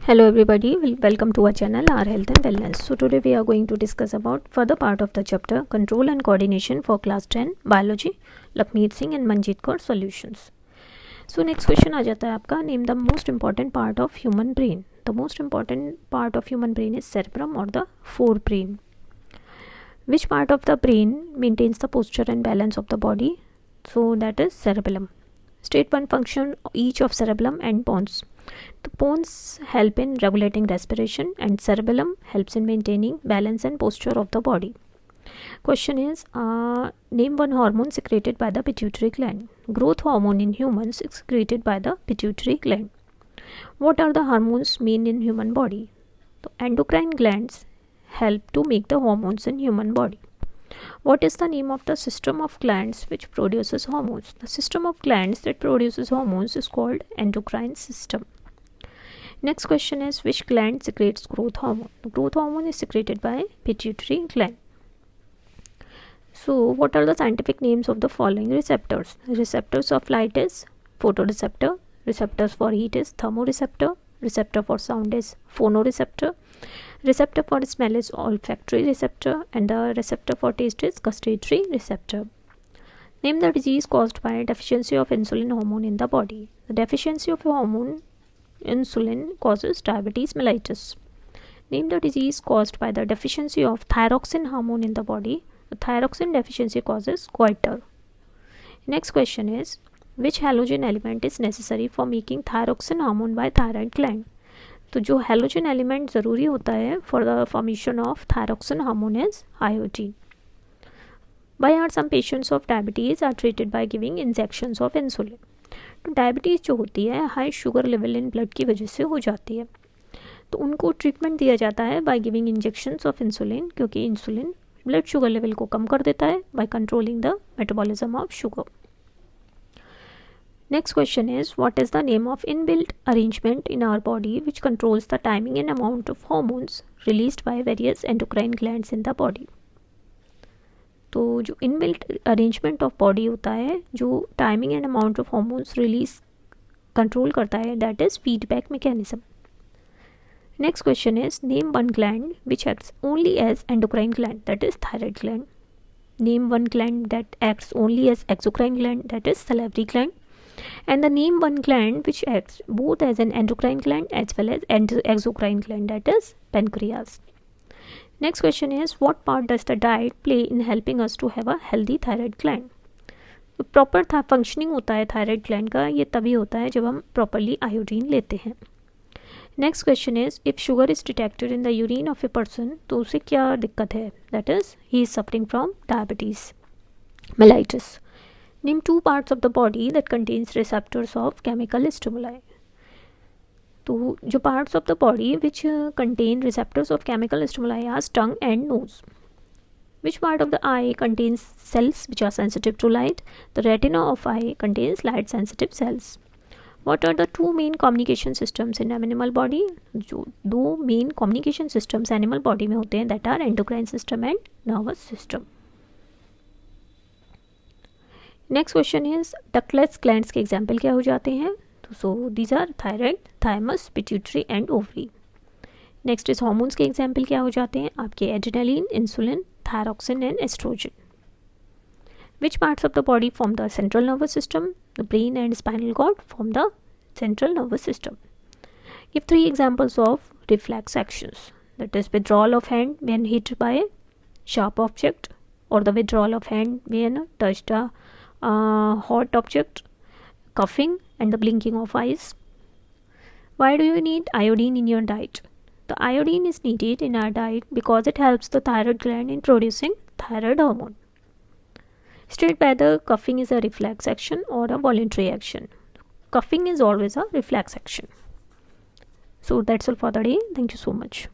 Hello everybody, welcome to our channel Our Health and Wellness. So today we are going to discuss about further part of the chapter Control and Coordination for Class 10 Biology, Lakmeet Singh and Manjeet Kaur Solutions. So next question आ जाता है आपका, name the most important part of human brain. The most important part of human brain is cerebrum or the forebrain. Which part of the brain maintains the posture and balance of the body? So that is cerebellum. State one function each of cerebellum and pons. The pons help in regulating respiration and cerebellum helps in maintaining balance and posture of the body. Question is, name one hormone secreted by the pituitary gland. Growth hormone in humans is secreted by the pituitary gland. What are the hormones main in human body? The endocrine glands help to make the hormones in human body. What is the name of the system of glands which produces hormones? The system of glands that produces hormones is called endocrine system. Next question is, which gland secretes growth hormone? The growth hormone is secreted by pituitary gland. So what are the scientific names of the following receptors? Receptors of light is photoreceptor, receptors for heat is thermoreceptor, receptor for sound is phonoreceptor, receptor for smell is olfactory receptor, and the receptor for taste is gustatory receptor. Name the disease caused by deficiency of insulin hormone in the body. The deficiency of hormone insulin causes diabetes mellitus. Name the disease caused by the deficiency of thyroxine hormone in the body. The thyroxine deficiency causes goiter. Next question is, which halogen element is necessary for making thyroxine hormone by thyroid gland? तो जो halogen element ज़रूरी होता है for the formation of thyroxine hormone is iodine. Why are some patients of diabetes are treated by giving injections of insulin? तो diabetes जो होती है high sugar level in blood की वजह से हो जाती है, तो उनको ट्रीटमेंट दिया जाता है by giving injections of insulin, क्योंकि इंसुलिन ब्लड शुगर लेवल को कम कर देता है by controlling the metabolism of sugar. Next question is, what is the name of inbuilt arrangement in our body which controls the timing and amount of hormones released by various endocrine glands in the body? तो जो inbuilt arrangement of body होता है जो timing and amount of hormones release control करता है, that is feedback mechanism. Next question is, name one gland which acts only as endocrine gland, that is thyroid gland. Name one gland that acts only as exocrine gland, that is salivary gland. And the name one gland which acts both as an endocrine gland as well as exocrine gland, that is pancreas. Next question is, what part does the diet play in helping us to have a healthy thyroid gland? तो proper functioning होता है thyroid gland का, ये तभी होता है जब हम प्रॉपरली आयोडीन लेते हैं. Next question is, if sugar is detected in the urine of a person, तो उसे क्या दिक्कत है? That is he is suffering from diabetes mellitus. Name two parts of the body that contains receptors of chemical stimuli. तो जो parts of the body which contain receptors of chemical stimuli are tongue and nose. Which part of the eye contains cells which are sensitive to light? The retina of eye contains light sensitive cells. What are the two main communication systems in animal body? जो दो main communication systems animal body में होते हैं, that are endocrine system and nervous system. Next question is, ductless glands के example क्या हो जाते हैं? तो so these are thyroid, thymus, pituitary and ovary. Next is hormones के एग्जाम्पल क्या हो जाते हैं? आपके adrenaline, insulin, thyroxine and oestrogen. Which parts of the body form the central nervous system? The brain and spinal cord form the central nervous system. Give three examples of reflex actions, that is withdrawal of hand when hit by sharp object, or the withdrawal of hand when touched a hot object, coughing and the blinking of eyes. Why do you need iodine in your diet? The iodine is needed in our diet because it helps the thyroid gland in producing thyroid hormone. State whether coughing is a reflex action or a voluntary action. Coughing is always a reflex action. So that's all for the day. Thank you so much.